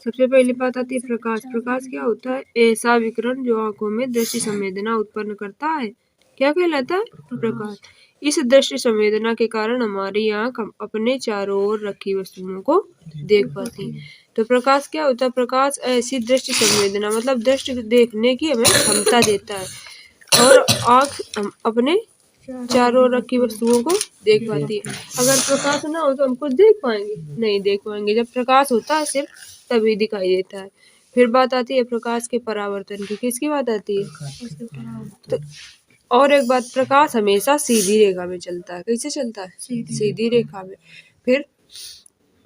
सबसे पहली बात आती है प्रकाश। प्रकाश क्या होता है? ऐसा विकिरण जो आंखों में दृष्टि संवेदना उत्पन्न करता है। क्या कहलाता है? प्रकाश। इस दृष्टि संवेदना के कारण हमारी आंख अपने चारों ओर रखी वस्तुओं को देख पाती है। तो प्रकाश क्या होता है? प्रकाश ऐसी दृष्टि संवेदना मतलब दृष्टि देखने की हमें क्षमता देता है और आंख अपने चारों ओर रखी वस्तुओं को देख पाती है। अगर प्रकाश ना हो तो हम कुछ देख पाएंगे? नहीं देख पाएंगे। जब प्रकाश होता है सिर्फ तभी दिखाई देता है। फिर बात आती है प्रकाश के परावर्तन की। किसकी बात आती है? तो और एक बात, प्रकाश हमेशा सीधी रेखा में चलता है। कैसे चलता है? सीधी रेखा में। फिर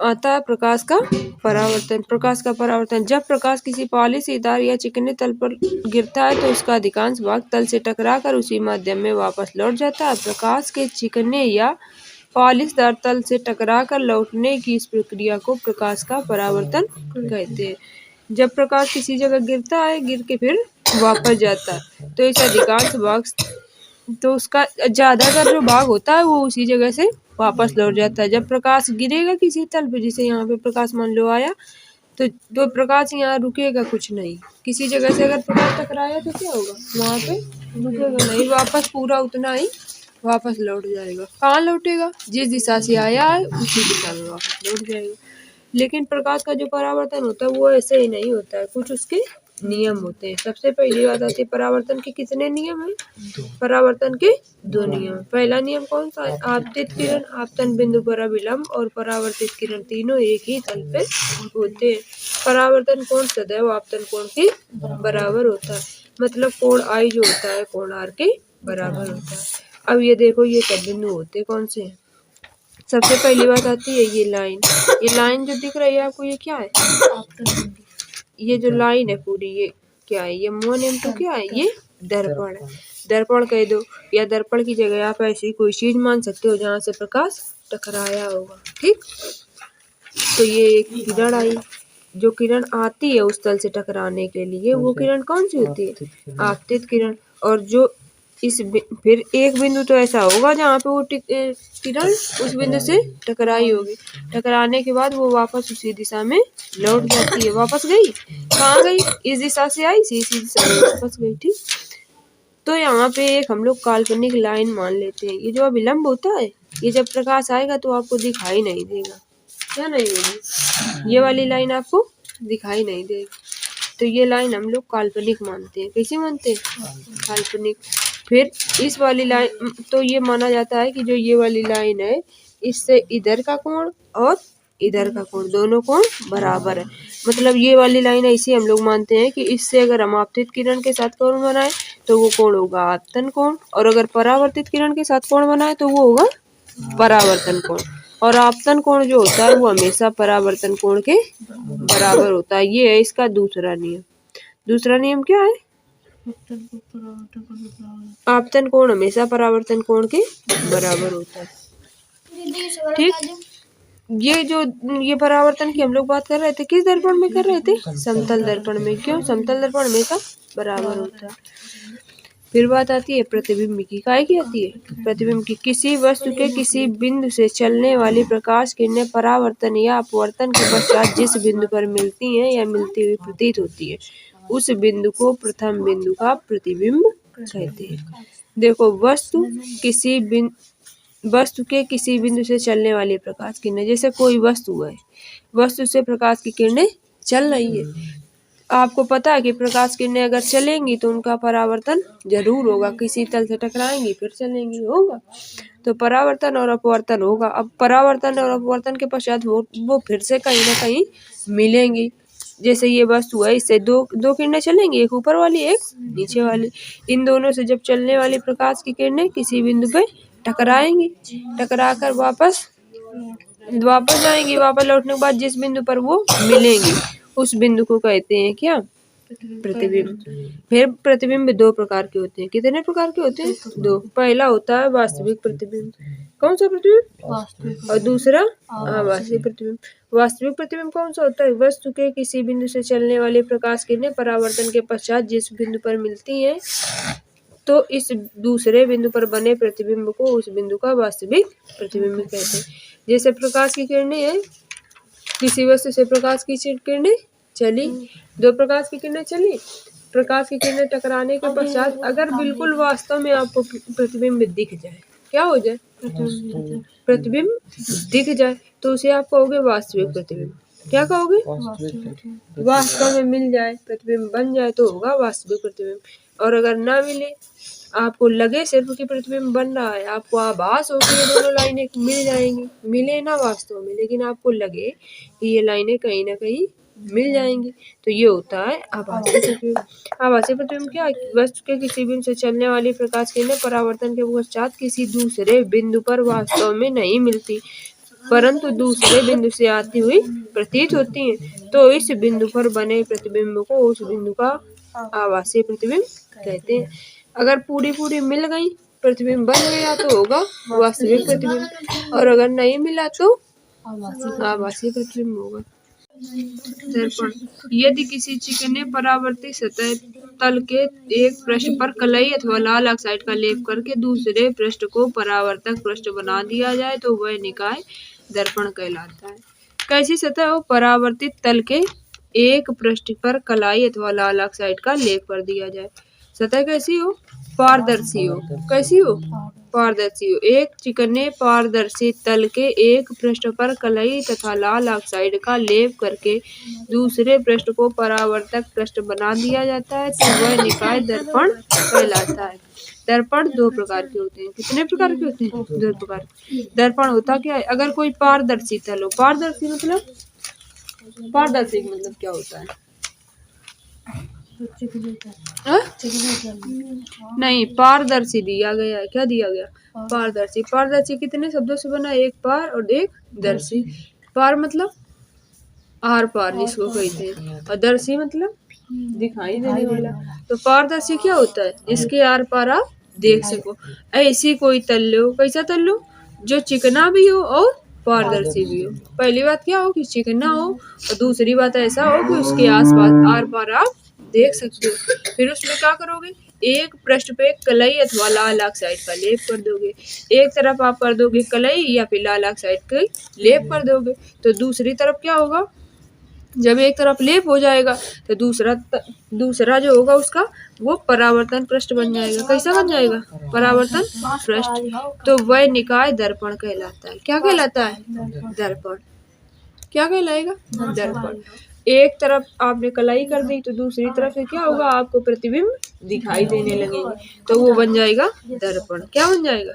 आता है प्रकाश का परावर्तन। प्रकाश का परावर्तन, जब प्रकाश किसी पॉलीसीदार या चिकने तल पर गिरता है तो उसका अधिकांश भाग तल से टकराकर उसी माध्यम में वापस लौट जाता है। प्रकाश के चिकने या पॉलीदार तल से टकराकर लौटने की इस प्रक्रिया को प्रकाश का परावर्तन कहते हैं। जब प्रकाश किसी जगह गिरता है, गिर के फिर वापस जाता है, तो इस अधिकांश भाग तो उसका ज्यादातर जो भाग होता है वो उसी जगह से वापस लौट जाता है। जब प्रकाश गिरेगा किसी तल पे, जैसे यहाँ पे प्रकाश मान लो आया, तो प्रकाश यहाँ रुकेगा कुछ नहीं। किसी जगह से अगर प्रकाश टकराया तो क्या होगा? वहाँ पे रुकेगा नहीं, वापस पूरा उतना ही वापस लौट जाएगा। कहाँ लौटेगा? जिस दिशा से आया है उसी दिशा में वापस लौट जाएगा। लेकिन प्रकाश का जो परावर्तन होता है वो ऐसे ही नहीं होता है, कुछ उसके नियम होते हैं। सबसे पहली बात आती है परावर्तन के कितने नियम हैं? परावर्तन के 2 नियम। पहला नियम कौन सा है? आपतित किरण आपतन बिंदु पर अभिलंब और परावर्तित किरण तीनों एक ही तल पे होते हैं। परावर्तन कोण सदैव आपतन कोण के बराबर होता है, मतलब कोण आई जो होता है कोण आर के बराबर होता है। अब ये देखो ये सब बिंदु होते कौन से हैं? सबसे पहली बात आती है ये लाइन। ये लाइन जो दिख रही है आपको, ये क्या है? ये जो लाइन है पूरी, ये क्या है? ये मोनोम क्या है? ये दर्पण है। दर्पण कह दो, या दर्पण की जगह आप ऐसी कोई चीज मान सकते हो जहाँ से प्रकाश टकराया होगा। ठीक, तो ये एक किरण आई, जो किरण आती है उस तल से टकराने के लिए, वो किरण कौन सी होती है? आपतित किरण। और जो फिर एक बिंदु तो ऐसा होगा जहाँ पे वो किरण उस बिंदु से टकराई होगी। टकराने के बाद वो वापस उसी दिशा में लौट जाती है। वापस गई, कहाँ गई? इस दिशा से आई, इसी दिशा में वापस गई। ठीक, तो यहाँ पे एक हम लोग काल्पनिक लाइन मान लेते हैं। ये जो अभिलंब होता है, ये जब प्रकाश आएगा तो आपको दिखाई नहीं देगा, क्या नहीं होगी? ये वाली लाइन आपको दिखाई नहीं देगी, तो ये लाइन हम लोग काल्पनिक मानते हैं। कैसे मानते हैं? काल्पनिक। फिर इस वाली लाइन, तो ये माना जाता है कि जो ये वाली लाइन है, इससे इधर का कोण और इधर का कोण, दोनों कोण बराबर है। मतलब ये वाली लाइन ऐसी हम लोग मानते हैं कि इससे अगर हम आपतित किरण के साथ कोण बनाए तो वो कोण होगा आपतन कोण, और अगर परावर्तित किरण के साथ कोण बनाए तो वो होगा परावर्तन कोण। और आपतन कोण जो होता है वो हमेशा परावर्तन कोण के बराबर होता है। ये है इसका दूसरा नियम। दूसरा नियम क्या है? आपतन कोण हमेशा परावर्तन कोण के बराबर होता है। ठीक, ये परावर्तन की हम लोग बात कर रहे थे, किस दर्पण में कर रहे थे? समतल दर्पण में। क्यों? समतल दर्पण हमेशा बराबर होता है। फिर बात आती है प्रतिबिंब की। काय की आती है? प्रतिबिंब की। किसी वस्तु के किसी बिंदु से चलने वाली प्रकाश किरणें परावर्तन या अपवर्तन के पश्चात जिस बिंदु पर मिलती हैं या मिलती हुई प्रतीत होती है, उस बिंदु को प्रथम बिंदु का प्रतिबिंब कहते हैं। देखो, वस्तु के किसी बिंदु से चलने वाली प्रकाश किरणें, जैसे कोई वस्तु है, वस्तु से प्रकाश की किरणें चल रही है, आपको पता है कि प्रकाश किरणें अगर चलेंगी तो उनका परावर्तन जरूर होगा, किसी तल से टकराएंगी फिर चलेंगी, होगा। तो परावर्तन और अपवर्तन होगा। अब परावर्तन और अपवर्तन के पश्चात वो फिर से कहीं ना कहीं मिलेंगी। जैसे ये वस्तु है, इससे दो किरणें चलेंगी, एक ऊपर वाली एक नीचे वाली। इन दोनों से जब चलने वाली प्रकाश की किरणें किसी बिंदु पे टकराएंगी, टकरा कर वापस जाएंगी। वापस लौटने के बाद जिस बिंदु पर वो मिलेंगी उस बिंदु को कहते हैं क्या? प्रतिबिंब। फिर प्रतिबिंब 2 प्रकार के होते हैं। कितने प्रकार के होते हैं? 2। पहला होता है वास्तविक प्रतिबिंब। कौन सा प्रतिबिंब? वास्तविक। और दूसरा आभासी प्रतिबिंब। वास्तविक प्रतिबिंब कौन सा होता है? वस्तु के किसी बिंदु से चलने वाली प्रकाश किरणें परावर्तन के पश्चात जिस बिंदु पर मिलती हैं, तो इस दूसरे बिंदु पर बने प्रतिबिंब को उस बिंदु का वास्तविक प्रतिबिंब कहते हैं। जैसे प्रकाश की किरणें हैं, किसी वस्तु से प्रकाश की किरणें चली, दो प्रकाश की किरणें चली, प्रकाश की किरणें टकराने के पश्चात अगर बिल्कुल वास्तव में आपको प्रतिबिंब दिख जाए, क्या हो जाए, प्रतिबिंब दिख जाए, तो उसे आप कहोगे वास्तविक प्रतिबिंब। क्या कहोगे, वास्तव में मिल जाए, प्रतिबिंब बन जाए तो होगा वास्तविक प्रतिबिंब। और अगर ना मिले, आपको लगे सिर्फ कि प्रतिबिंब बन रहा है, आपको आभास हो कि ये दोनों लाइनें मिल जाएंगी, मिले ना वास्तव में, लेकिन आपको लगे कि ये लाइनें कहीं ना कहीं मिल जाएंगी, तो ये होता है आभासी प्रतिबिंब। आभासी प्रतिबिंब क्या है, वस्तु के किसी बिंदु से चलने वाली प्रकाश किरणें परावर्तन के पश्चात किसी दूसरे बिंदु पर वास्तव में नहीं मिलती, परंतु दूसरे बिंदु से आती हुई प्रतीत होती हैं, तो इस बिंदु पर बने प्रतिबिंब को उस बिंदु का आभासी प्रतिबिंब कहते हैं। अगर पूरी मिल गई, प्रतिबिंब बन गया तो होगा वास्तविक प्रतिबिंब, और अगर नहीं मिला तो आभासी प्रतिबिंब होगा। दर्पण, यदि किसी चिकने परावर्तित सतह तल के एक पृष्ठ पर कलई अथवा लाल ऑक्साइड का लेप करके दूसरे पृष्ठ को परावर्तक पृष्ठ बना दिया जाए तो वह निकाय दर्पण कहलाता है। कैसी सतह हो, परावर्तित तल के एक पृष्ठ पर कलाई अथवा लाल ऑक्साइड का लेप कर दिया जाए। सतह कैसी हो, पारदर्शी हो, कैसी हो, पारदर्शी हो। एक चिकने पारदर्शी तल के एक पृष्ठ पर कलई तथा लाल ऑक्साइड का लेप करके दूसरे पृष्ठ को परावर्तक पृष्ठ बना दिया जाता है तो वह निकाय दर्पण कहलाता है। दर्पण दो प्रकार के होते हैं। कितने प्रकार के होते हैं, दो प्रकार। दर्पण होता क्या है, अगर कोई पारदर्शी तल हो, पारदर्शी मतलब, पारदर्शी मतलब क्या होता है, नहीं, पारदर्शी दिया गया है, क्या दिया गया, पारदर्शी। पारदर्शी कितने शब्दों से बना, एक पार और एक दर्शी। पार मतलब आर पार जिसको कहते हैं, और दर्शी मतलब दिखाई देने वाला। तो पारदर्शी क्या होता है, इसके आर पार आप देख सको। ऐसी कोई तल लो, कैसा तल लो, जो चिकना भी हो और पारदर्शी भी हो। पहली बात क्या हो कि चिकना हो, और दूसरी बात ऐसा हो कि उसके आसपास आर पार आप देख सकते हो। फिर उसमें क्या करोगे, एक पृष्ठ पे कलई अथवा लाल ऑक्साइड का लेप कर दोगे। एक तरफ आप कर दोगे कलई या फिर लाल ऑक्साइड का लेप कर दोगे, तो दूसरी तरफ क्या होगा, जब एक तरफ लेप हो जाएगा तो दूसरा जो होगा उसका वो परावर्तन पृष्ठ बन जाएगा। कैसा बन जाएगा, परावर्तन पृष्ठ। तो वह निकाय दर्पण कहलाता है। क्या कहलाता है, दर्पण। क्या कहलाएगा, दर्पण। एक तरफ आपने कलाई कर दी तो दूसरी तरफ से क्या होगा, आपको प्रतिबिंब दिखाई देने लगेंगे, तो वो बन जाएगा दर्पण। क्या बन जाएगा,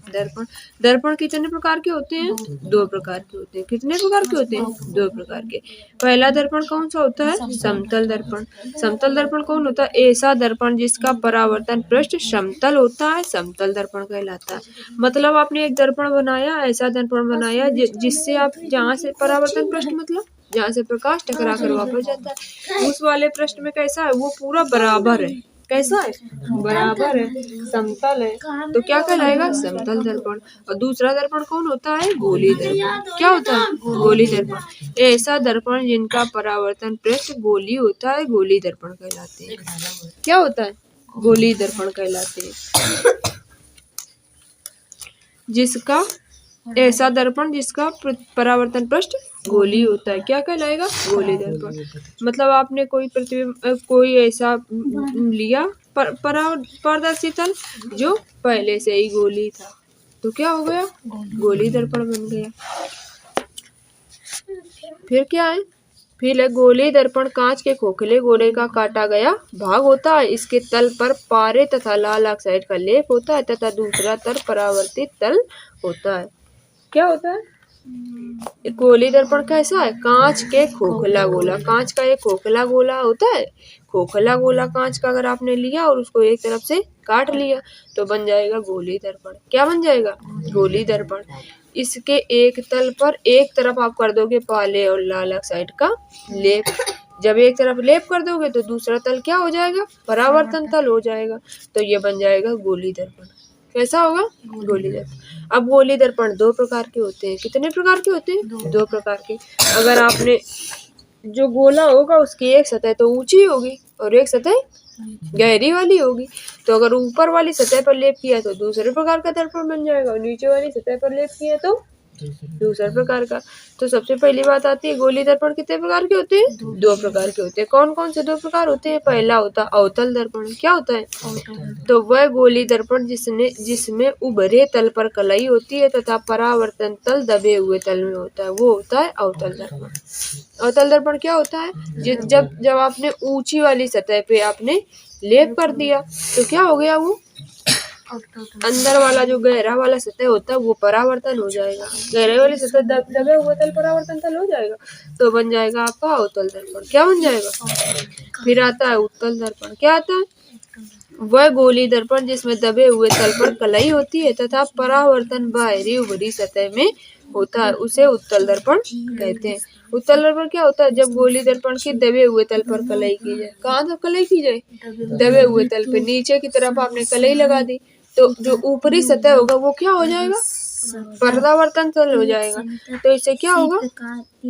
दर्पण। दर्पण कितने प्रकार के होते हैं, दो प्रकार के होते हैं। कितने प्रकार के होते हैं, दो प्रकार के। पहला दर्पण कौन सा होता है, समतल दर्पण। समतल दर्पण कौन होता है, ऐसा दर्पण जिसका परावर्तन पृष्ठ समतल होता है, समतल दर्पण कहलाता है। मतलब आपने एक दर्पण बनाया, ऐसा दर्पण बनाया जिससे आप जहाँ से परावर्तन पृष्ठ मतलब जहाँ से प्रकाश टकरा कर वापस जाता है, उस वाले पृष्ठ में कैसा है, वो पूरा बराबर है। कैसा है, बराबर है, समतल है, तो क्या कहलाएगा, समतल दर्पण। और दूसरा दर्पण कौन होता है, गोली दर्पण। क्या होता है, गोली दर्पण। ऐसा दर्पण जिनका परावर्तन पृष्ठ गोली होता है, गोली दर्पण कहलाते हैं। क्या होता है, गोली दर्पण कहलाते हैं। जिसका ऐसा दर्पण जिसका परावर्तन पृष्ठ गोली होता है, क्या कहलाएगा, गोली दर्पण। मतलब आपने कोई प्रतिबिंब कोई ऐसा लिया पारदर्शी तल जो पहले से ही गोली था, तो क्या हो गया, गोली दर्पण बन गया। फिर क्या है, फिर गोली दर्पण कांच के खोखले गोले का काटा गया भाग होता है। इसके तल पर पारे तथा लाल ऑक्साइड का लेप होता है तथा दूसरा तल परावर्तित तल होता है। क्या होता है, गोली दर्पण कैसा है, कांच के खोखला गोला। कांच का एक खोखला गोला होता है, खोखला गोला कांच का अगर आपने लिया और उसको एक तरफ से काट लिया तो बन जाएगा गोली दर्पण। क्या बन जाएगा, गोली दर्पण। इसके एक तल पर एक तरफ आप कर दोगे पाले और लाल ऑक्साइड का लेप। जब एक तरफ लेप कर दोगे तो दूसरा तल क्या हो जाएगा, परावर्तन तल हो जाएगा, तो ये बन जाएगा गोली दर्पण। कैसा होगा, गोली दर्पण। अब गोली दर्पण दो प्रकार के होते हैं। कितने प्रकार के होते हैं, दो प्रकार के। अगर आपने जो गोला होगा उसकी एक सतह तो ऊंची होगी और एक सतह गहरी वाली होगी, तो अगर ऊपर वाली सतह पर लेप किया तो दूसरे प्रकार का दर्पण बन जाएगा और नीचे वाली सतह पर लेप किया तो दूसरे प्रकार का। तो सबसे पहली बात आती है गोली दर्पण कितने प्रकार के होते हैं? 2 प्रकार के होते हैं। कौन कौन से 2 प्रकार होते हैं? पहला होता है अवतल दर्पण। क्या होता है? तो वह गोली दर्पण जिसमें उभरे तल पर कलई होती है तथा परावर्तन तल दबे हुए तल में होता है, वो होता है अवतल दर्पण। अवतल दर्पण क्या होता है? जब आपने ऊंची वाली सतह पे आपने लेप कर दिया तो क्या हो गया, वो अंदर वाला जो गहरा वाला सतह होता है वो परावर्तन हो जाएगा। गहरे वाली सतह दबे हुए तल परावर्तन तल हो जाएगा तो बन जाएगा आपका अवतल दर्पण। क्या बन जाएगा? फिर आता है उत्तल दर्पण। क्या आता है? वह गोली दर्पण जिसमें दबे हुए तल पर कलई होती है तथा परावर्तन बाहरी उभरी सतह में होता है, उसे उत्तल दर्पण कहते हैं। उत्तल दर्पण क्या होता है? जब गोली दर्पण के दबे हुए तल पर कलई की जाए। कहाँ तक कलई की जाए? दबे हुए तल पे नीचे की तरफ आपने कलई लगा दी तो जो ऊपरी सतह होगा वो क्या हो जाएगा? परावर्तन तल हो जाएगा। तो इससे क्या होगा?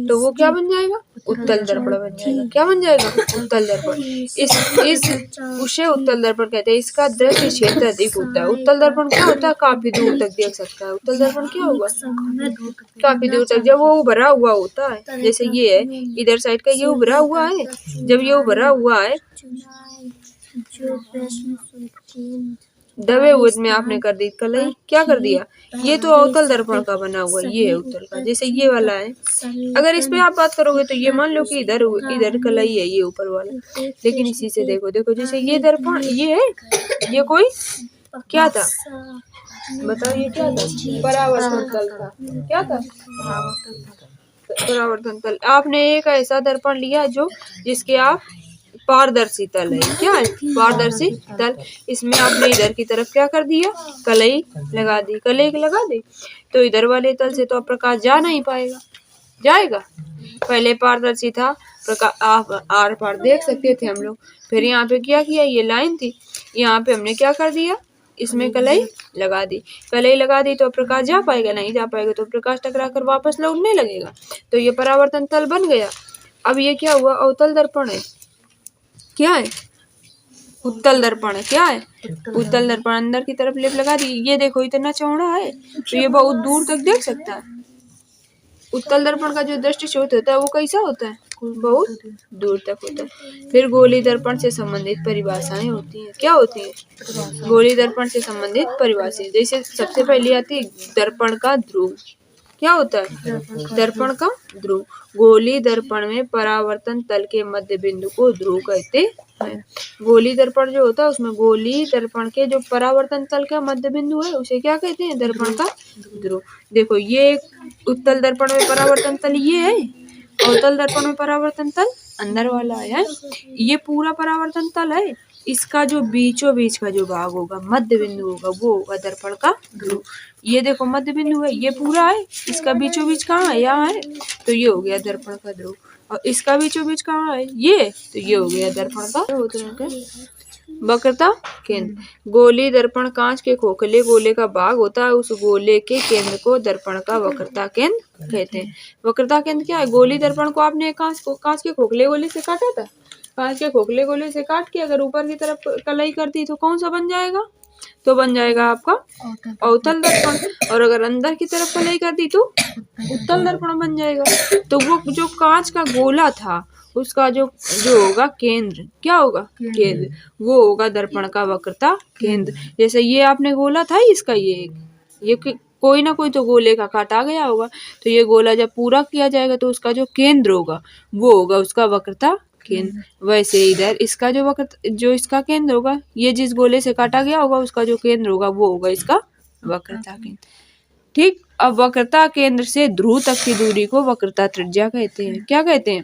तो वो क्या बन जाएगा? उत्तल दर्पण बन जाएगा। क्या बन जाएगा? उत्तल दर्पण। उसे उत्तल दर्पण कहते हैं। इसका दृश्य क्षेत्र अधिक होता है। उत्तल दर्पण क्या होता है? काफी दूर तक देख सकता है। उत्तल दर्पण क्या होगा? काफी दूर तक। जब वो उभरा हुआ होता है, जैसे ये है इधर साइड का, ये उभरा हुआ है, जब ये उभरा हुआ है दबे हुए में आपने कर दी कलई। क्या कर दिया? ये तो अवतल दर्पण का बना हुआ, ये है उत्तल का। जैसे ये वाला है, अगर इस पे आप बात करोगे तो ये मान लो कि इधर कलई है, ये ऊपर वाला, लेकिन इसी से देखो जैसे ये दर्पण ये है, ये कोई क्या था? बताओ ये क्या था? परावर्तन तल था। क्या था? परावर्तन तल। आपने एक ऐसा दर्पण लिया जो जिसके आप पारदर्शी तल है। क्या है? पारदर्शी तल। इसमें आपने इधर की तरफ क्या कर दिया? कलई लगा दी। कलई लगा दी तो इधर वाले तल से तो अब प्रकाश जा नहीं पाएगा। जाएगा? पहले पारदर्शी था, प्रकाश आप आर पार देख सकते थे हम लोग। फिर यहाँ पे क्या किया? ये लाइन थी, यहाँ पे हमने क्या कर दिया? इसमें कलई लगा दी। कलई लगा दी तो प्रकाश जा पाएगा? नहीं जा पाएगा, तो प्रकाश टकरा कर वापस लौटने लगेगा। तो ये परावर्तन तल बन गया। अब ये क्या हुआ? अवतल दर्पण है। क्या है? उत्तल दर्पण है। क्या है? उत्तल दर्पण। अंदर की तरफ लेप लगा दी। ये देखो इतना चौड़ा है तो ये बहुत दूर तक देख सकता है। उत्तल दर्पण का जो दृष्टि स्रोत होता है वो कैसा होता है? बहुत दूर तक होता है। फिर गोली दर्पण से संबंधित परिभाषाएं होती हैं। क्या होती है? गोली दर्पण से संबंधित परिभाषाएं। जैसे सबसे पहली आती है दर्पण का ध्रुव। क्या होता है? दर्पण का ध्रुव। गोली दर्पण में परावर्तन तल के मध्य बिंदु को ध्रुव कहते हैं। गोली दर्पण जो होता है उसमें गोली दर्पण के जो परावर्तन तल का मध्य बिंदु है उसे क्या कहते हैं? दर्पण का ध्रुव। देखो ये उत्तल दर्पण में परावर्तन तल ये है, अवतल दर्पण में परावर्तन तल अंदर वाला है। ये पूरा परावर्तन तल है, इसका जो बीचों बीच का जो भाग होगा, मध्य बिंदु होगा, वो होगा दर्पण का ध्रुव। ये देखो मध्य बिंदु है, ये पूरा है, इसका बीचों बीच कहाँ है? यहाँ है, तो ये हो गया दर्पण का ध्रुव। और इसका बीचों बीच कहाँ है? ये, तो ये हो गया दर्पण का वक्रता केंद्र। गोली दर्पण कांच के खोखले गोले का भाग होता है, उस गोले के केंद्र को दर्पण का वक्रता केंद्र कहते हैं। वक्रता केंद्र क्या है? गोली दर्पण को आपने कांच के खोखले गोले से काटा था, कांच के खोखले गोले से काट के अगर ऊपर की तरफ कलई कर दी तो कौन सा बन जाएगा? तो बन जाएगा आपका अवतल दर्पण। और अगर अंदर की तरफ कलई कर दी तो उत्तल दर्पण बन जाएगा। तो वो जो कांच का गोला था उसका जो होगा केंद्र, क्या होगा? केंद्र, वो होगा दर्पण का वक्रता केंद्र। जैसे ये आपने गोला था इसका, ये कोई ना कोई तो गोले का काटा गया होगा, तो ये गोला जब पूरा किया जाएगा तो उसका जो केंद्र होगा वो होगा उसका वक्रता केंद्र। वैसे इधर इसका जो इसका केंद्र होगा, ये जिस गोले से काटा गया होगा उसका जो केंद्र होगा वो होगा इसका वक्रता केंद्र। ठीक। अब वक्रता केंद्र से ध्रुव तक की दूरी को वक्रता त्रिज्या कहते हैं। क्या कहते हैं?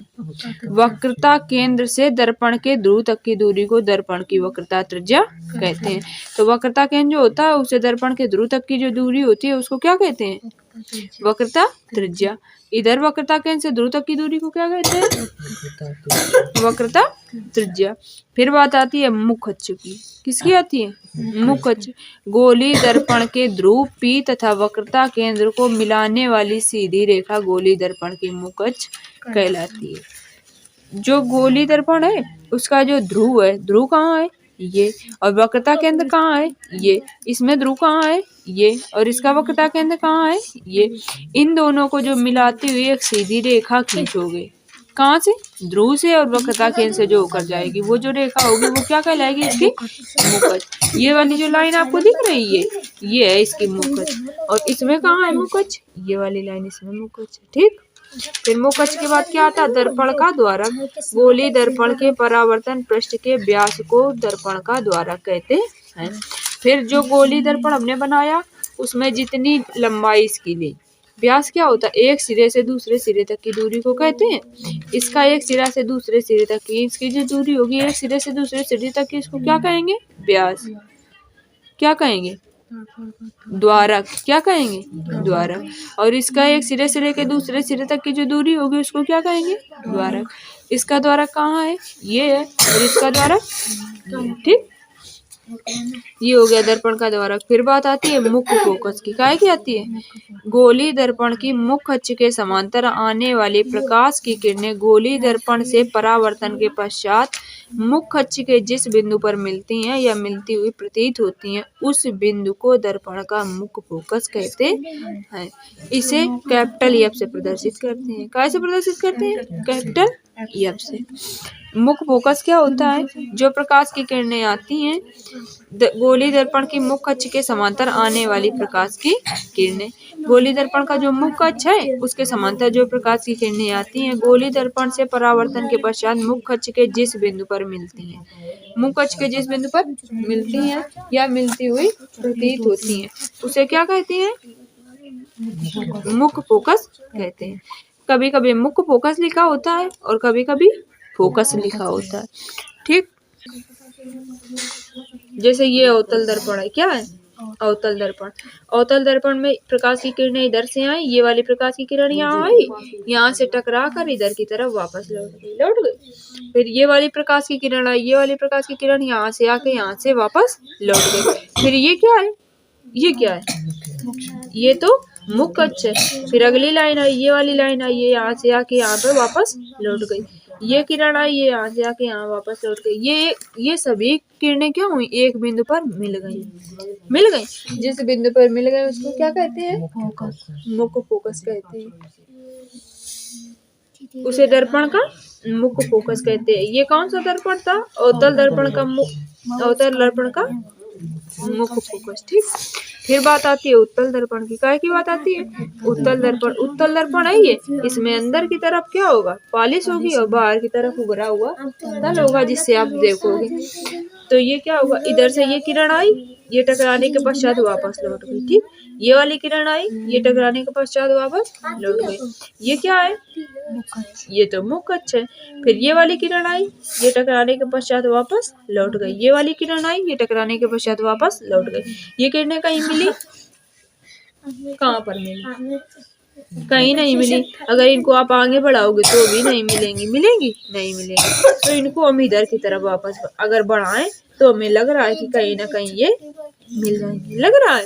वक्रता केंद्र से दर्पण के ध्रुव तक की दूरी को दर्पण की वक्रता त्रिज्या कहते हैं। तो वक्रता केंद्र जो होता है उससे दर्पण के ध्रुव तक की जो दूरी होती है उसको क्या कहते हैं? वक्रता त्रिज्या। इधर वक्रता केंद्र से ध्रुव तक की दूरी को क्या कहते हैं? वक्रता त्रिज्या। फिर बात आती है मुख अक्ष की। किसकी आती है? मुख अक्ष। गोली दर्पण के ध्रुव P तथा वक्रता केंद्र को मिलाने वाली सीधी रेखा गोली दर्पण की मुख अक्ष कहलाती है। जो गोली दर्पण है उसका जो ध्रुव है, ध्रुव कहाँ है? ये, और वक्रता केंद्र कहाँ है, ये। इसमें ध्रुव कहाँ है, ये, और इसका वक्रता केंद्र कहाँ है, ये। इन दोनों को जो मिलाती हुई एक सीधी रेखा खींचोगे, कहाँ से, ध्रुव से और वक्रता केंद्र से जो होकर जाएगी, वो जो रेखा होगी वो क्या कहलाएगी, इसकी मुकच। ये वाली जो लाइन आपको दिख रही है, ये है इसकी मुकच, और इसमें कहाँ है मुकच, ये वाली लाइन इसमें मुकच है, ठीक। फिर मुकच के बाद क्या आता है, दर्पण का द्वारक। गोली दर्पण के परावर्तन पृष्ठ के व्यास को दर्पण का द्वारक कहते हैं। फिर जो गोली दर्पण हमने बनाया, उसमें जितनी लंबाई इसकी ली, व्यास क्या होता है, एक सिरे से दूसरे सिरे तक की दूरी को कहते हैं। इसका एक सिरा से दूसरे सिरे तक की इसकी जो दूरी होगी, एक सिरे से दूसरे सिरे तक की, इसको क्या कहेंगे, व्यास। क्या कहेंगे, द्वारक। क्या कहेंगे, द्वारक। और इसका एक सिरे से लेकर दूसरे सिरे तक की जो दूरी होगी, उसको क्या कहेंगे, द्वारक। इसका द्वारक कहाँ है, ये है, और इसका द्वारक, ठीक। ये हो गया दर्पण का द्वारक। फिर बात आती है मुख्य फोकस की। काय की आती है, गोली दर्पण की मुख्य अक्ष के समांतर आने वाली प्रकाश की किरणें गोली दर्पण से परावर्तन के पश्चात मुख्य अक्ष के जिस बिंदु पर मिलती हैं या मिलती हुई प्रतीत होती हैं, उस बिंदु को दर्पण का मुख्य फोकस कहते हैं। इसे कैपिटल एफ से प्रदर्शित करते हैं। काय से प्रदर्शित करते हैं, कैपिटल एफ से। मुख्य फोकस क्या होता है, जो प्रकाश की किरणें आती हैं गोली दर्पण की मुख्य अक्ष के समांतर आने वाली प्रकाश की किरणें, गोली दर्पण का जो मुख्य अक्ष है उसके समांतर जो प्रकाश की किरणें आती हैं, गोली दर्पण से परावर्तन के पश्चात मुख्य अक्ष के जिस बिंदु पर मिलती हैं, मुख्य अक्ष के जिस बिंदु पर मिलती हैं या मिलती हुई प्रतीत होती हैं, उसे क्या कहते हैं, मुख्य फोकस कहते हैं। कभी कभी मुख्य फोकस लिखा होता है और कभी कभी फोकस लिखा होता है, ठीक। जैसे ये अवतल दर्पण है, क्या है, अवतल दर्पण। अवतल दर्पण में प्रकाश की किरणें इधर से आई, ये वाली प्रकाश की किरण यहाँ आई, यहाँ से टकरा कर इधर की तरफ वापस लौट गई। फिर ये वाली प्रकाश की किरण आई, ये वाली प्रकाश की किरण यहाँ से आके यहाँ से वापस लौट गई। फिर ये क्या है, ये क्या है, ये तो मुख्य अक्ष है। फिर अगली लाइन आई, ये वाली लाइन आई, ये यहाँ से आके यहाँ पर वापस लौट गई। ये किरण आई, ये यहाँ से आके यहाँ वापस लौट गई। ये सभी किरणें क्या हुई, एक बिंदु पर मिल गई। जिस बिंदु पर मिल गए उसको क्या कहते हैं, मुख्य फोकस कहते हैं। उसे दर्पण का मुख्य फोकस कहते हैं। ये कौन सा दर्पण था, अवतल दर्पण का मुख्य फोकस, ठीक। फिर बात आती है उत्तल दर्पण की। काय की बात आती है, उत्तल दर्पण है ये, इसमें अंदर की तरफ क्या होगा, पॉलिश होगी और बाहर की तरफ उभरा हुआ तल होगा, जिससे आप देखोगे। तो ये क्या होगा, इधर से ये किरण आई, ये टकराने के पश्चात वापस लौट गई, ठीक। ये वाली किरण आई, ये टकराने के पश्चात वापस लौट गई। ये क्या है, ये तो मुख्य अक्ष है। फिर ये वाली किरण आई, ये टकराने के पश्चात वापस लौट गई। ये वाली किरण आई, ये टकराने के पश्चात वापस लौट गई। ये किरणें कहीं मिली, कहाँ पर मिली, कहीं नहीं मिली। अगर इनको आप आगे बढ़ाओगे तो भी नहीं मिलेंगी, नहीं मिलेंगी। तो इनको हम इधर की तरफ वापस अगर बढ़ाएं तो हमें लग रहा है कि कहीं ना कहीं ये मिल जाएंगे, लग रहा है।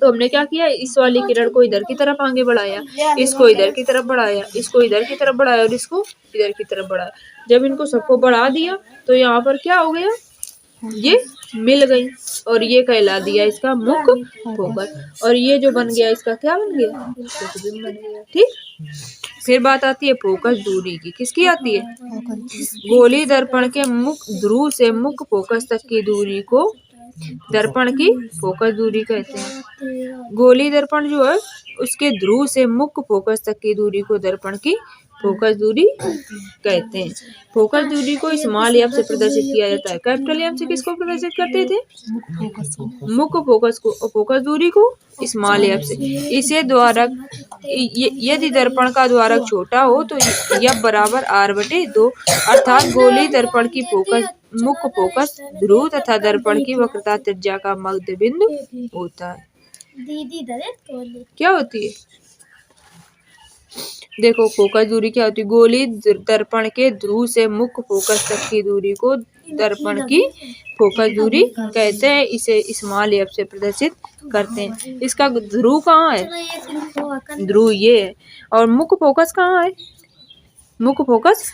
तो हमने क्या किया, इस वाली किरण को इधर की तरफ आगे बढ़ाया, इसको इधर की तरफ बढ़ाया, इसको इधर की तरफ बढ़ाया और इसको इधर की तरफ बढ़ाया। जब इनको सबको बढ़ा दिया तो यहाँ पर क्या हो गया, ये मिल गई और ये कहला दिया इसका मुख्य फोकस। और ये जो बन गया इसका क्या बन गया, प्रतिबिंब बन गया, ठीक। फिर बात आती है फोकस दूरी की। किसकी आती है, गोली दर्पण के मुख्य ध्रुव से मुख्य फोकस तक की दूरी को दर्पण की फोकस दूरी कहते हैं। गोली दर्पण जो है उसके ध्रुव से मुख्य फोकस तक की दूरी को दर्पण की फोकस दूरी कहते हैं। फोकस दूरी को स्मॉल एफ से प्रदर्शित किया जाता है। कैपिटल एफ से किसको प्रदर्शित करते थे, मुख्य फोकस को, और फोकस दूरी को स्मॉल एफ से। इसे द्वारक, यदि दर्पण का द्वारक छोटा हो तो एफ बराबर r/2, अर्थात गोली दर्पण की फोकस मुख्य फोकस ध्रुव तथा दर्पण की वक्रता त्रिज्या का मध्य बिंदु होता है। क्या होती है, देखो फोकस दूरी क्या होती है, गोली दर्पण के ध्रुव से मुख्य फोकस तक की दूरी को दर्पण की फोकस दूरी कहते हैं। इसे स्मॉल एफ से प्रदर्शित करते हैं। इसका ध्रुव कहाँ है, ध्रुव ये है, और मुख्य फोकस कहाँ है, मुख्य फोकस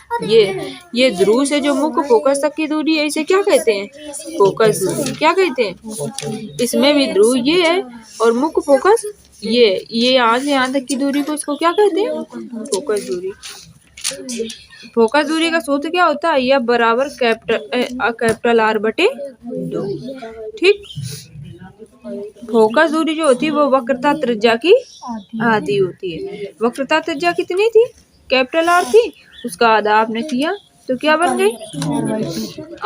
ये ध्रुव से जो मुख्य फोकस तक की दूरी है इसे क्या कहते हैं? फोकस दूरी। क्या कहते हैं? इसमें भी ध्रुव ये है और मुख्य फोकस ये यहाँ से यहाँ तक की दूरी को इसको क्या कहते हैं? फोकस दूरी। फोकस दूरी का सूत्र क्या होता है? यह बराबर कैपिटल R बटे 2। ठीक। फोकस दूरी जो होती है वो वक्रता त्रिज्या की आधी होती है। वक्रता त्रिज्या कितनी थी? कैपिटल R थी, उसका आधा आपने किया तो क्या बन गई?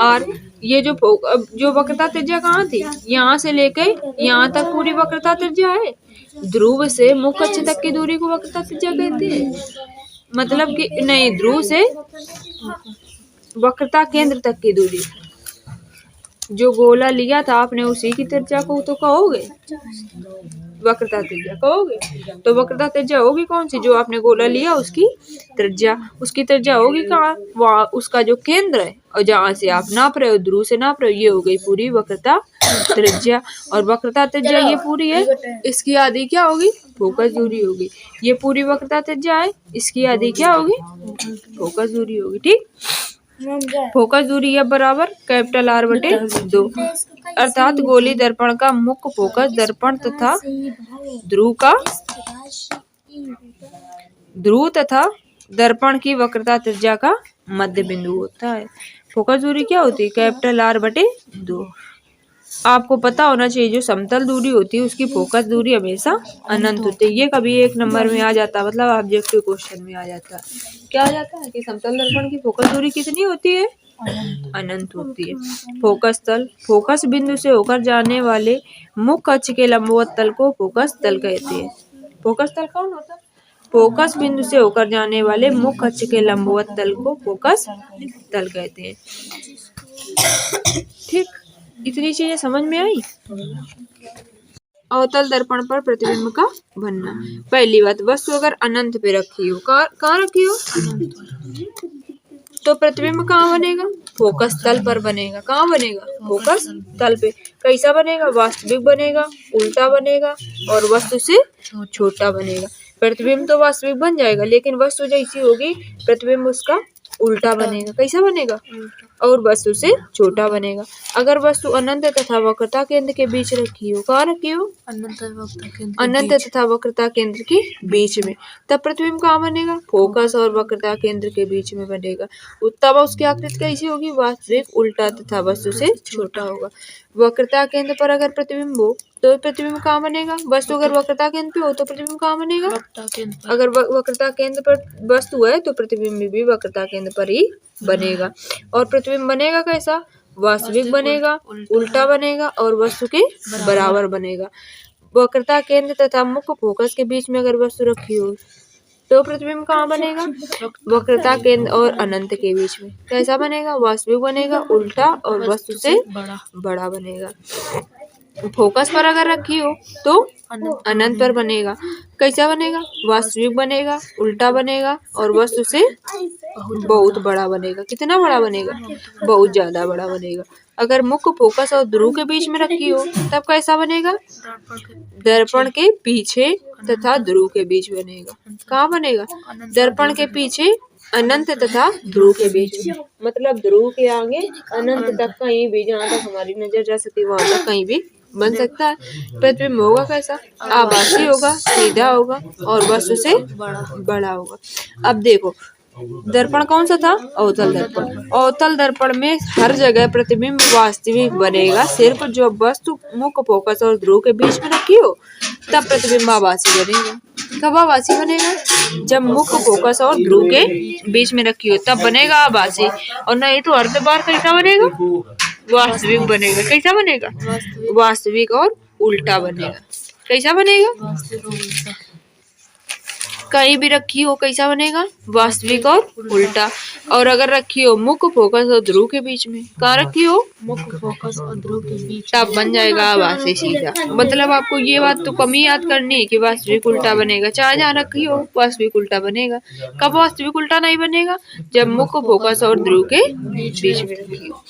R। ये जो वक्रता त्रिज्या कहाँ थी? यहाँ से लेकर यहाँ तक पूरी वक्रता त्रिज्या है। ध्रुव से मुख्य अक्ष तक की दूरी को वक्रता त्रिज्या कहते हैं। मतलब कि नहीं, ध्रुव से वक्रता केंद्र तक की दूरी, जो गोला लिया था आपने उसी की त्रिज्या को तो कहोगे वक्रता त्रिज्या कहोगे। तो वक्रता त्रिज्या होगी कौन सी? जो आपने गोला लिया उसकी त्रिज्या होगी कहाँ? वहाँ उसका जो केंद्र है और जहाँ से आप नाप रहे हो, ध्रुव से नाप रहे हो, ये हो गई पूरी वक्रता त्रिज्या। और वक्रता त्रिज्या ये पूरी है, इसकी आधी क्या होगी? फोकस दूरी होगी। ये पूरी वक्रता त्रिज्या है, इसकी आधी क्या होगी? फोकस दूरी होगी। ठीक। फोकस दूरी है बराबर कैपिटल R बटे 2, अर्थात गोली दर्पण का मुख्य फोकस दर्पण तथा ध्रुव तथा दर्पण की वक्रता त्रिज्या का मध्य बिंदु होता है। फोकस दूरी क्या होती है? कैपिटल R बटे 2। आपको पता होना चाहिए जो समतल दूरी होती है उसकी फोकस दूरी हमेशा अनंत होती है। ये कभी 1 नंबर में आ जाता है, मतलब ऑब्जेक्टिव क्वेश्चन में आ जाता है। क्या आ जाता है कि समतल दर्पण की फोकस दूरी कितनी होती है? अनंत होती है। फोकस तल, फोकस बिंदु से होकर जाने वाले मुख्य अक्ष के लंबवत तल को फोकस तल कहते हैं। फोकस तल कौन होता है? फोकस बिंदु से होकर जाने वाले मुख्य अक्ष के लंबवत तल को फोकस तल कहते हैं। ठीक। इतनी चीजें समझ में आई। अवतल दर्पण पर प्रतिबिंब का बनना। पहली बात, वस्तु अगर अनंत पे रखी हो, कहाँ रखी हो? तो प्रतिबिंब कहाँ बनेगा? फोकस तल पर बनेगा। कहाँ बनेगा? फोकस तल पे। कैसा बनेगा? वास्तविक बनेगा, उल्टा बनेगा और वस्तु से छोटा बनेगा। प्रतिबिंब तो वास्तविक बन जाएगा, लेकिन वस्तु जैसी होगी प्रतिबिंब उसका उल्टा बनेगा। कैसा बनेगा? और वस्तु से छोटा बनेगा। अगर वस्तु अनंत तथा वक्रता केंद्र के बीच रखी हो, कहाँ रखी हो? अनंत तथा वक्रता केंद्र के बीच में, तब प्रतिबिंब कहाँ बनेगा? फोकस और वक्रता केंद्र के बीच में बनेगा। तब उसकी आकृति कैसी होगी? वास्तविक, उल्टा तथा वस्तु से छोटा होगा। वक्रता केंद्र पर अगर प्रतिबिंब हो तो प्रतिबिंब कहाँ बनेगा? वस्तु अगर वक्रता केंद्र पे हो तो प्रतिबिंब कहाँ बनेगा? अगर वक्रता केंद्र पर वस्तु है तो प्रतिबिंब भी वक्रता केंद्र पर ही बनेगा। और प्रतिबिंब बनेगा कैसा? वास्तविक बनेगा, उल्टा बनेगा और वस्तु के बराबर बनेगा। वक्रता केंद्र तथा मुख्य फोकस के बीच में अगर वस्तु रखी हो तो प्रतिबिंब कहाँ बनेगा? वक्रता केंद्र और अनंत के बीच में। कैसा बनेगा? वास्तविक बनेगा, उल्टा और वस्तु से बड़ा बनेगा। फोकस पर अगर रखी हो तो अनंत पर बनेगा। कैसा बनेगा? वास्तविक बनेगा, उल्टा बनेगा और वस्तु से बहुत बड़ा बनेगा। कितना बड़ा बनेगा? बहुत ज्यादा बड़ा बनेगा। अगर मुख्य फोकस और ध्रुव के बीच में रखी हो तब कैसा बनेगा? दर्पण के पीछे तथा ध्रुव के बीच बनेगा। कहाँ बनेगा? दर्पण के पीछे, अनंत तथा ध्रुव के बीच में। मतलब ध्रुव के आगे अनंत तक कहीं भी, जहाँ तक हमारी नजर जा सकती है वहां तक कहीं भी बन सकता है। प्रतिबिंब होगा कैसा? आभासी होगा, सीधा होगा और वस्तु से बड़ा होगा। अब देखो, दर्पण कौन सा था? अवतल दर्पण। अवतल दर्पण में हर जगह प्रतिबिंब वास्तविक बनेगा, सिर्फ जो वस्तु मुख्य फोकस और ध्रुव के बीच में रखी हो तब प्रतिबिंब आभासी बनेगा। कब आभासी बनेगा? जब मुख्य फोकस और ध्रुव के बीच में रखी हो तब बनेगा आभासी, और नहीं तो हर बार कैसा बनेगा? वास्तविक बनेगा। कैसा बनेगा? वास्तविक और उल्टा बनेगा। कैसा बनेगा? कहीं भी रखी हो कैसा बनेगा? वास्तविक और उल्टा। और अगर रखी हो मुख्य फोकस और ध्रुव के बीच में, कहाँ रखी हो? मुख्य फोकस और ध्रुव के बीच, तब बन जाएगा आभासी सीधा। मतलब आपको ये बात तो कम ही याद करनी है कि वास्तविक उल्टा बनेगा। चाहे जहाँ रखी हो वास्तविक उल्टा बनेगा। कब वास्तविक उल्टा नहीं बनेगा? जब मुख्य फोकस और ध्रुव के बीच में रखी हो।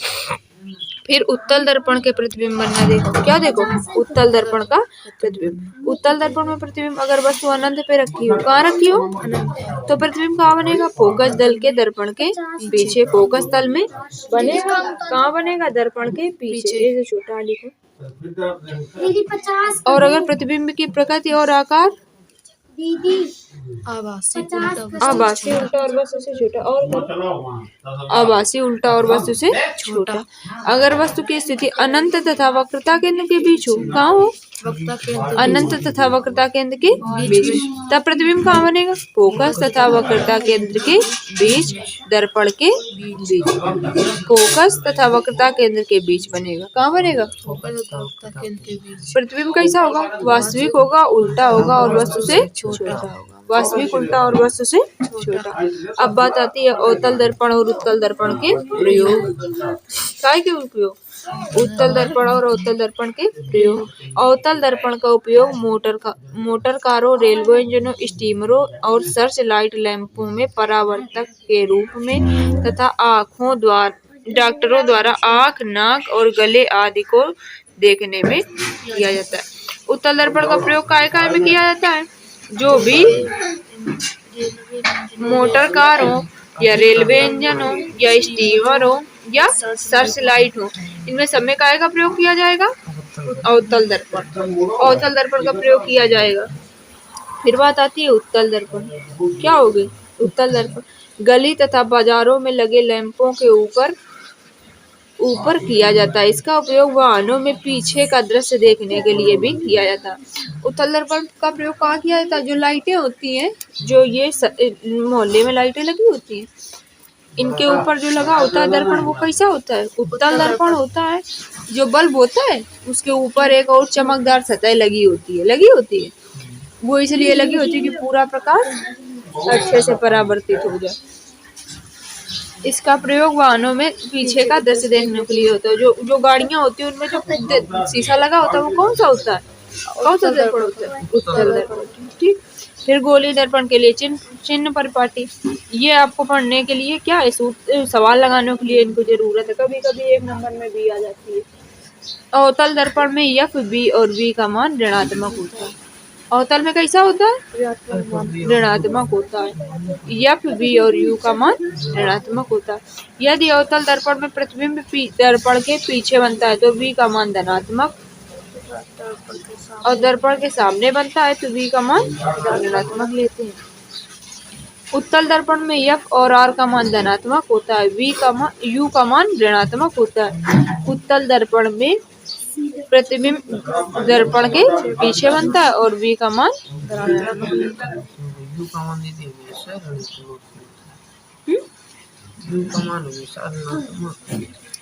फिर उत्तल दर्पण के प्रतिबिंब बनना। देखो क्या, देखो उत्तल दर्पण का प्रतिबिंब। उत्तल दर्पण में प्रतिबिंब अगर वस्तु अनंत पे रखी हो, कहाँ रखी हो, तो प्रतिबिंब कहाँ बनेगा, फोकस तल के दर्पण के पीछे। फोकस तल में बनेगा, कहाँ बनेगा, दर्पण के पीछे। ऐसे छोटा लिखो। और अगर प्रतिबिंब की प्रकृति और आकार आभासी उल्टा और वस्तु से छोटा, और आभासी उल्टा और वस्तु से छोटा। अगर वस्तु की स्थिति अनंत तथा वक्रता केंद्र के बीच हो, कहाँ हो, अनंत तथा वक्रता केंद्र के बीच, तब प्रतिबिंब कहाँ बनेगा, फोकस तथा वक्रता केंद्र के बीच, दर्पण के बीच। फोकस तथा वक्रता केंद्र के बीच बनेगा, कहाँ बनेगा, फोकस तथा वक्रता केंद्र के बीच। प्रतिबिंब कैसा होगा, वास्तविक होगा, उल्टा होगा और वस्तु से छोटा होगा। वास्तविक, उल्टा और वस्तु से छोटा। अब बात आती है अवतल दर्पण और उत्तल दर्पण के प्रयोग। काय के उपयोग, उत्तल दर्पण और अवतल दर्पण के प्रयोग। अवतल दर्पण का उपयोग मोटर कारों, रेलवे इंजनों, स्टीमरों और सर्च लाइट लैंपों में परावर्तक के रूप में तथा आँखों द्वारा, डॉक्टरों द्वारा आँख, नाक और गले आदि को देखने में किया जाता है। उत्तल दर्पण का प्रयोग काय में किया जाता है, जो भी मोटर कार हो या रेलवे इंजन हो या स्टीमर हो या सर्च लाइट हो, इनमें सब में काय का प्रयोग किया जाएगा, अवतल दर्पण। अवतल दर्पण का प्रयोग किया जाएगा। फिर बात आती है उत्तल दर्पण। क्या हो गई, उत्तल दर्पण गली तथा बाजारों में लगे लैंपों के ऊपर किया जाता है। इसका उपयोग वाहनों में पीछे का दृश्य देखने के लिए भी किया जाता है। उत्तल दर्पण का प्रयोग कहाँ किया जाता है, जो लाइटें होती हैं, जो ये मोहल्ले में लाइटें लगी होती हैं, इनके ऊपर जो लगा होता है दर्पण, वो कैसा होता है, उत्तल दर्पण होता है। जो बल्ब होता है उसके ऊपर एक और चमकदार सतह लगी होती है, वो इसलिए लगी होती है कि पूरा प्रकाश अच्छे से परावर्तित हो जाए। इसका प्रयोग वाहनों में पीछे का दृश्य देखने के लिए होता है। जो गाड़ियां होती है उनमें जो शीशा लगा होता है वो कौन सा होता है, कौन सा दर्पण होता है, उत्तल दर्पण। ठीक। फिर गोली दर्पण के लिए चिन्ह परिपाटी, ये आपको पढ़ने के लिए क्या है, सवाल लगाने के लिए इनको जरूरत है, कभी कभी एक नंबर में भी आ जाती है। अवतल दर्पण में एफ, बी और वी का मान ऋणात्मक होता है। अवतल में कैसा होता है, ऋणात्मक होता है। एफ, बी और यू का मान ऋणात्मक होता है। यदि अवतल दर्पण में प्रतिबिंब दर्पण के पीछे बनता है तो वी का मान धनात्मक, और दर्पण के सामने बनता है तो वी का मान ऋणात्मक लेते हैं। उत्तल दर्पण में एफ और आर का मान धनात्मक होता है, यू का मान ऋणात्मक होता है। उत्तल दर्पण में प्रतिबिंब दर्पण के पीछे बनता है और वी का मान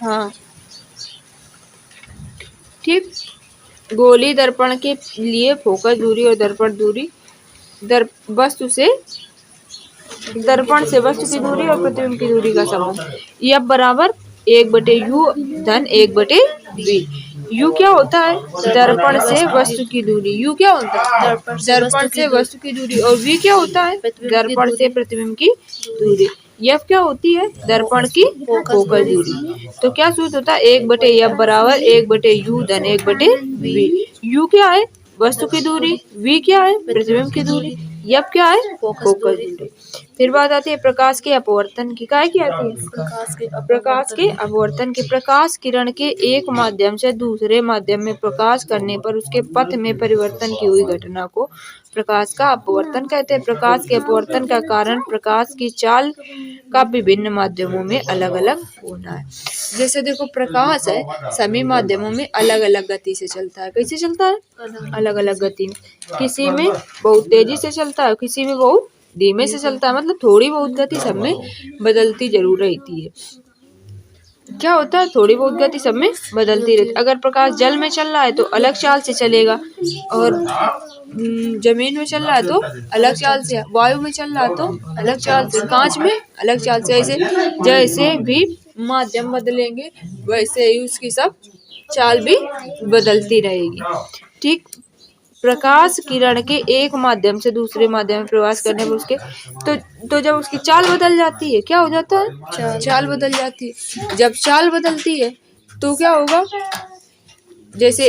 हाँ ठीक। गोली दर्पण के लिए फोकस दूरी और दर्पण दूरी, वस्तु से दर्पण से वस्तु की दूरी और प्रतिबिंब की दूरी का संबंध, यह बराबर 1/u धन 1/v। यू क्या होता है, दर्पण से वस्तु की दूरी, यू क्या होता है, दर्पण से वस्तु की दूरी, और वी क्या होता है, दर्पण से प्रतिबिंब की दूरी। एफ क्या होती है, दर्पण की फोकस दूरी। तो क्या सूत्र होता है, 1/f बराबर 1/u धन 1/v। यू क्या है, वस्तु की दूरी, वी क्या है, प्रतिबिंब की दूरी, एफ क्या है, फोकस दूरी। फिर बात आती है प्रकाश के अपवर्तन की। क्या आती है, प्रकाश के अपवर्तन की। प्रकाश किरण के एक माध्यम से दूसरे माध्यम में प्रकाश करने पर उसके पथ में परिवर्तन की हुई घटना को प्रकाश का अपवर्तन कहते हैं। प्रकाश के अपवर्तन का कारण प्रकाश की चाल का विभिन्न माध्यमों में अलग अलग होना है। जैसे देखो प्रकाश है, सभी माध्यमों में अलग अलग गति से चलता है। कैसे चलता है, अलग अलग गति में। किसी में बहुत तेजी से चलता है, किसी में बहुत धीमे से चलता है, मतलब थोड़ी बहुत गति सब में बदलती जरूर रहती है। क्या होता है, थोड़ी बहुत गति सब में बदलती रहती है। अगर प्रकाश जल में चल रहा है तो अलग चाल से चलेगा, और जमीन में चल रहा है तो अलग चाल से, वायु में चल रहा है तो अलग चाल से, कांच में अलग चाल से। ऐसे जैसे भी माध्यम बदलेंगे वैसे ही उसकी सब चाल भी बदलती रहेगी। ठीक। प्रकाश किरण के एक माध्यम से दूसरे माध्यम में प्रवास करने पर उसके तो जब उसकी चाल बदल जाती है, क्या हो जाता है, चाल बदल जाती है। जब चाल बदलती है तो क्या होगा, जैसे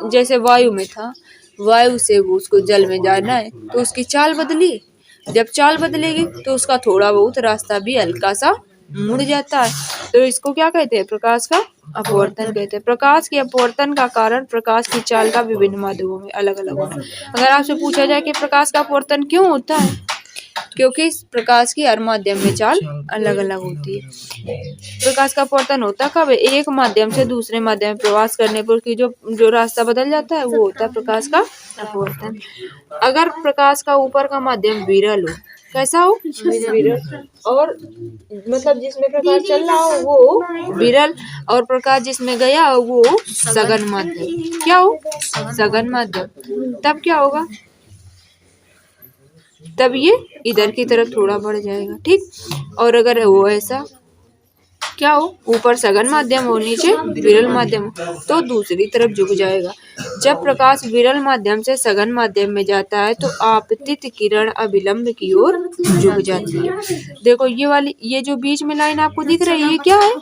जैसे वायु में था, वायु से वो उसको जल में जाना है तो उसकी चाल बदली, जब चाल बदलेगी तो उसका थोड़ा बहुत रास्ता भी हल्का सा मुड़ जाता है। तो इसको क्या कहते हैं, प्रकाश का अपवर्तन कहते हैं। प्रकाश के अपवर्तन का कारण प्रकाश की चाल का विभिन्न माध्यमों में अलग अलग होना। अगर आपसे पूछा जाए कि प्रकाश का अपवर्तन क्यों होता है, क्योंकि इस प्रकाश की हर माध्यम में चाल अलग अलग होती है। प्रकाश का अपवर्तन होता कब है, एक माध्यम से दूसरे माध्यम में प्रवास करने पर की जो रास्ता बदल जाता है वो होता है प्रकाश का अपवर्तन। अगर प्रकाश का ऊपर का माध्यम विरल हो, कैसा हो, विरल, और मतलब जिसमें प्रकाश चल रहा हो वो विरल, और प्रकाश जिसमें गया हो वो सघन माध्यम, क्या हो, सघन माध्यम, तब क्या होगा, तब ये इधर की तरफ थोड़ा बढ़ जाएगा, ठीक। और अगर वो ऐसा क्या हो, ऊपर सघन माध्यम हो नीचे विरल माध्यम हो तो दूसरी तरफ झुक जाएगा। जब प्रकाश विरल माध्यम से सघन माध्यम में जाता है तो आपतित किरण अभिलंब की ओर झुक जाती है। देखो ये वाली, ये जो बीच में लाइन आपको दिख रही है, ये क्या है,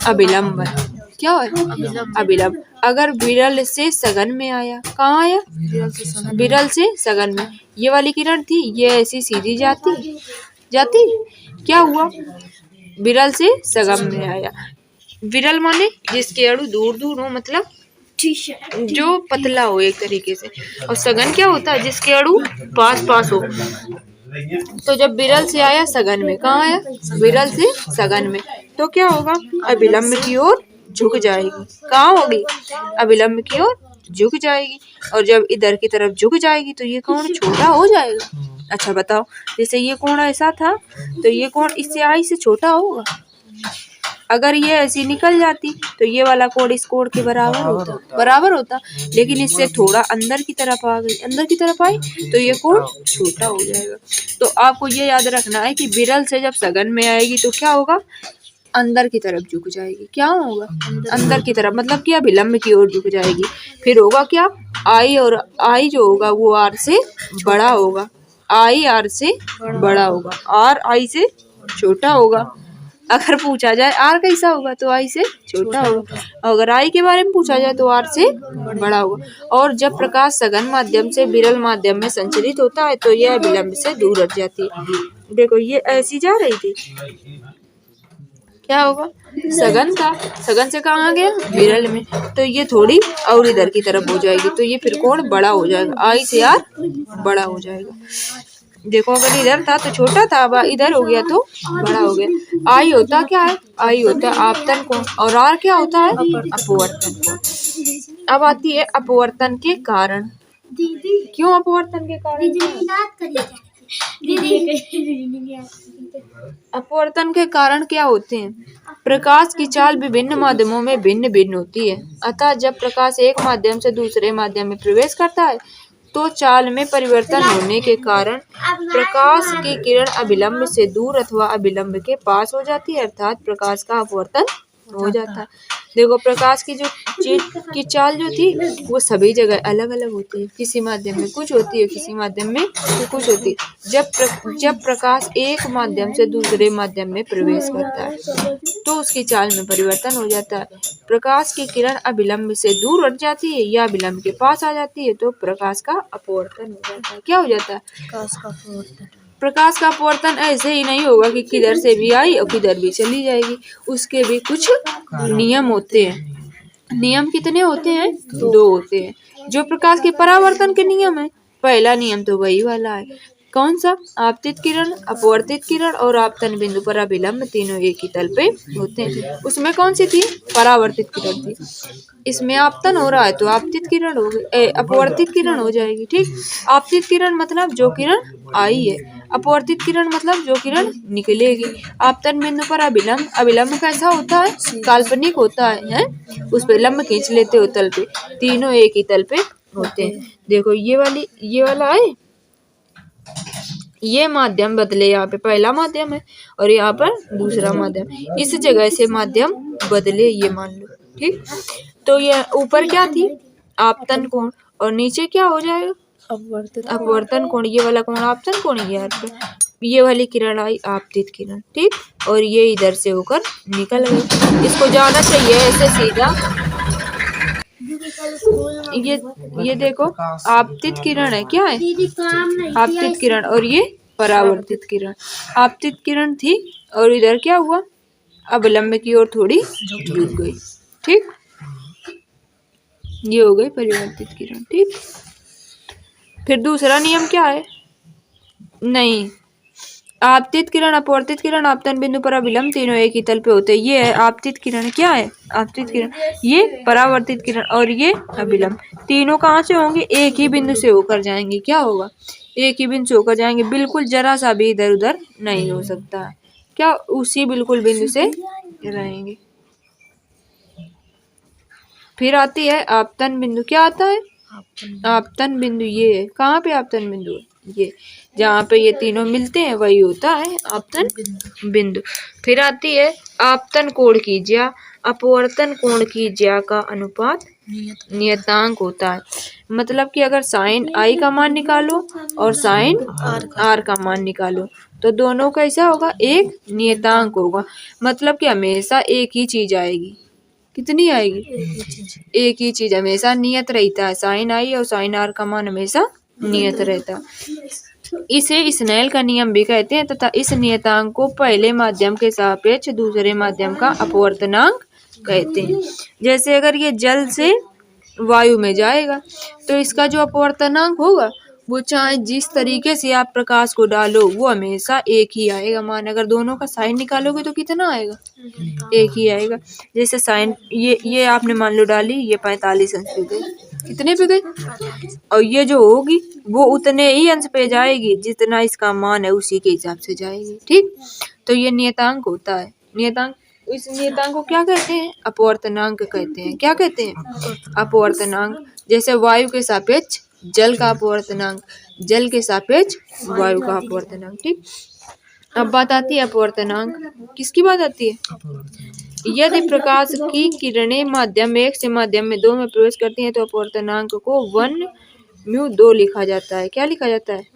अभिलंब है, क्या है, अभिलंब। अगर विरल से सघन में आया, कहाँ आया, विरल से सघन में, ये वाली किरण थी ये ऐसी सीधी जाती, क्या हुआ, विरल से सघन में आया। विरल माने जिसके अणु दूर दूर हो, मतलब जो पतला हो एक तरीके से, और सघन क्या होता है, जिसके अणु पास पास हो। तो जब विरल से आया सघन में, कहाँ आया, विरल से सघन में, तो क्या होगा, अभिलंब की ओर झुक जाएगी, कहाँ होगी, अभिलंब की ओर झुक जाएगी। और जब इधर की तरफ झुक जाएगी तो ये कोण छोटा हो जाएगा। अच्छा बताओ, जैसे ये कोण ऐसा था तो ये कोण इससे आई से छोटा होगा। अगर ये ऐसी निकल जाती तो ये वाला कोण इस कोण के बराबर होता, लेकिन इससे थोड़ा अंदर की तरफ आ गई, अंदर की तरफ आई तो ये कोण छोटा हो जाएगा। तो आपको ये याद रखना है कि विरल से जब सघन में आएगी तो क्या होगा, अंदर की तरफ झुक जाएगी, क्या होगा, अंदर की तरफ, मतलब कि अभिलंब की ओर झुक जाएगी। फिर होगा क्या, आई, और आई जो होगा वो आर से बड़ा होगा, आई आर से बड़ा होगा, आर आई से छोटा होगा। अगर पूछा जाए आर कैसा होगा तो आई से छोटा होगा, अगर आई के बारे में पूछा जाए तो आर से बड़ा होगा। और जब प्रकाश सघन माध्यम से विरल माध्यम में संचरित होता है तो यह अभिलंब से दूर हट जाती है। देखो ये ऐसी जा रही थी, क्या होगा, सघन था, सघन से कहाँ आ गया, विरल में, तो ये थोड़ी और इधर की तरफ हो जाएगी तो ये फिर कोण बड़ा हो जाएगा, आई से आर बड़ा हो जाएगा। देखो अगर इधर था तो छोटा था, अब इधर हो गया तो बड़ा हो गया। आई होता क्या है, आई होता है आपतन कोण, और आर क्या होता है, अपवर्तन कोण। अब आती है अपवर्तन के कारण, क्यों अपवर्तन के कारण, अपवर्तन के कारण क्या होते हैं, प्रकाश की चाल विभिन्न माध्यमों में भिन्न भिन्न होती है। अतः जब प्रकाश एक माध्यम से दूसरे माध्यम में प्रवेश करता है तो चाल में परिवर्तन होने के कारण प्रकाश की किरण अभिलंब से दूर अथवा अभिलंब के पास हो जाती है, अर्थात प्रकाश का अपवर्तन हो जाता है। देखो प्रकाश की जो चीज की चाल जो थी वो सभी जगह अलग अलग होती है, किसी माध्यम में कुछ होती है, किसी माध्यम में कुछ होती है। जब प्रकाश एक माध्यम से दूसरे माध्यम में प्रवेश करता है तो उसकी चाल में परिवर्तन हो जाता है। प्रकाश की किरण अभिलंब से दूर हट जाती है या अभिलंब के पास आ जाती है तो प्रकाश का अपवर्तन हो जाता है। क्या हो जाता है, प्रकाश का अपवर्तन। प्रकाश का अपवर्तन ऐसे ही नहीं होगा कि किधर से भी आई और किधर भी चली जाएगी, उसके भी कुछ नियम होते हैं। नियम कितने होते हैं, 2 होते हैं। जो प्रकाश के परावर्तन के नियम है, पहला नियम तो वही वाला है, कौन सा, आपतित किरण, अपवर्तित किरण और आपतन बिंदु पर अभिलंब तीनों एक ही तल पे होते हैं। उसमें कौन सी थी, परावर्तित किरण थी। इसमें आपतन हो रहा है तो आपतित किरण हो गई, अपवर्तित किरण हो जाएगी, ठीक। आपतित किरण मतलब जो किरण आई है, अपवर्तित किरण मतलब जो किरण निकलेगी। आपतन बिंदु पर अभिलंब, अभिलंब कैसा होता है, काल्पनिक होता है? उस पे लंब खींच लेते हो तल पे, तीनों एक ही तल पे होते हैं। देखो ये वाला है, ये माध्यम बदले, यहाँ पे पहला माध्यम है और यहाँ पर दूसरा माध्यम, इस जगह से माध्यम बदले, ये मान लो, ठीक। तो ये ऊपर क्या थी, आपतन कोण, और नीचे क्या हो जाएगा, अपवर्तन कोण। ये वाला कोण आपतन कोण है, ये वाली किरण आई आपतित किरण, ठीक, और ये इधर से होकर निकल गई। इसको जाना चाहिए ऐसे सीधा। ये देखो आपतित किरण है, क्या है आपतित किरण, और ये परावर्तित किरण। आपतित किरण थी और इधर क्या हुआ, अब लंब की ओर थोड़ी झुक गई, ठीक, ये हो गई परिवर्तित किरण, ठीक। फिर दूसरा नियम क्या है, नहीं, आपतित किरण, अपवर्तित किरण, आपतन बिंदु पर अभिलंब तीनों एक ही तल पे होते हैं। ये है आपतित किरण, क्या है आपतित किरण, ये परावर्तित किरण और ये अभिलंब, तीनों कहाँ से होंगे, एक ही बिंदु से होकर जाएंगे। क्या होगा, एक ही बिंदु से होकर जाएंगे, बिल्कुल जरा सा भी इधर उधर नहीं हो सकता है, क्या, उसी बिल्कुल बिंदु से रहेंगे। फिर आती है आपतन बिंदु, क्या आता है आपतन बिंदु, ये है, कहाँ पे आपतन बिंदु है, ये जहाँ पे ये तीनों मिलते हैं वही होता है आपतन बिंदु। फिर आती है आपतन कोण की ज्या, अपवर्तन कोण की ज्या का अनुपात नियतांक होता है। मतलब कि अगर साइन आई का मान निकालो और साइन आर का मान निकालो तो दोनों का ऐसा होगा, एक नियतांक होगा, मतलब कि हमेशा एक ही चीज आएगी। कितनी आएगी, एक ही चीज हमेशा नियत रहता है, साइन आई और साइन आर का मान हमेशा नियत रहता है। इसे स्नेल का नियम भी कहते हैं तथा इस नियतांक को पहले माध्यम के सापेक्ष दूसरे माध्यम का अपवर्तनांक कहते हैं। जैसे अगर ये जल से वायु में जाएगा तो इसका जो अपवर्तनांक होगा वो चाहे जिस तरीके से आप प्रकाश को डालो वो हमेशा एक ही आएगा मान। अगर दोनों का साइन निकालोगे तो कितना आएगा, एक ही आएगा। जैसे साइन ये आपने मान लो डाली, ये 45 अंश पे गई, कितने पे गई, और ये जो होगी वो उतने ही अंश पे जाएगी जितना इसका मान है उसी के हिसाब से जाएगी, ठीक। तो ये नियतांक होता है, नियतांक, इस नियतांक को क्या कहते हैं, अपवर्तनांक कहते हैं। क्या कहते हैं, अपवर्तनांक। जैसे वायु के सापेक्ष जल का अपवर्तनांक, जल के सापेक्ष वायु का अपवर्तनांक, ठीक। अब बात आती है अपवर्तनांक, किसकी बात आती है, यदि प्रकाश की किरणें माध्यम 1 से माध्यम 2 में प्रवेश करती हैं तो अपवर्तनांक को 1/2 लिखा जाता है। क्या लिखा जाता है,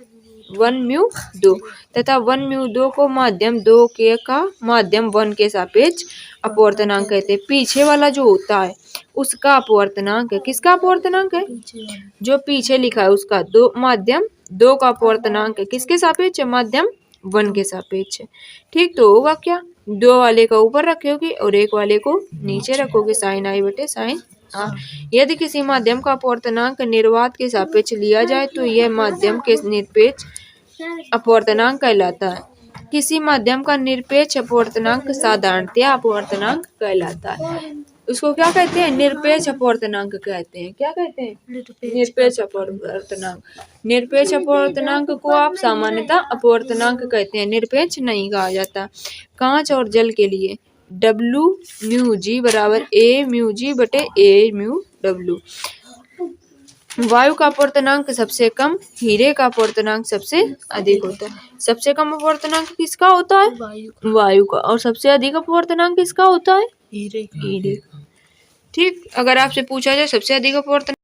1/2, तथा 1/2 को माध्यम 2 के का माध्यम 1 के सापेक्ष अपवर्तनांक कहते हैं। पीछे वाला जो होता है उसका अपवर्तनांक है, किसका अपवर्तनांक है, जो पीछे लिखा है उसका, दो माध्यम 2 का अपवर्तनांक है, किसके सापेक्ष, माध्यम 1 के सापेक्ष, ठीक। तो होगा क्या, 2 वाले का ऊपर रखोगे और 1 वाले को नीचे रखोगे, साइन आई बटे साइन आर। यदि किसी माध्यम का अपवर्तनांक निर्वात के सापेक्ष लिया जाए तो यह माध्यम के निरपेक्ष अपवर्तनांक कहलाता है। किसी माध्यम का निरपेक्ष अपवर्तनांक साधारणतया अपवर्तनांक कहलाता है। उसको क्या कहते हैं, निरपेक्ष अपवर्तनांक कहते हैं। क्या कहते हैं, निरपेक्ष अपवर्तनांक। निरपेक्ष अपवर्तनांक को आप सामान्यतः अपवर्तनांक कहते हैं, निरपेक्ष नहीं कहा जाता। कांच और जल के लिए W/μg बराबर A/μg बटे A/μw। वायु का अपवर्तनांक सबसे कम, हीरे का अपवर्तनांक सबसे अधिक होता है। सबसे कम अपवर्तनांक किसका होता है, वायु का, और सबसे अधिक अपवर्तनांक किसका होता है, हीरे, ठीक। अगर आपसे पूछा जाए सबसे अधिक अपवर्तनांक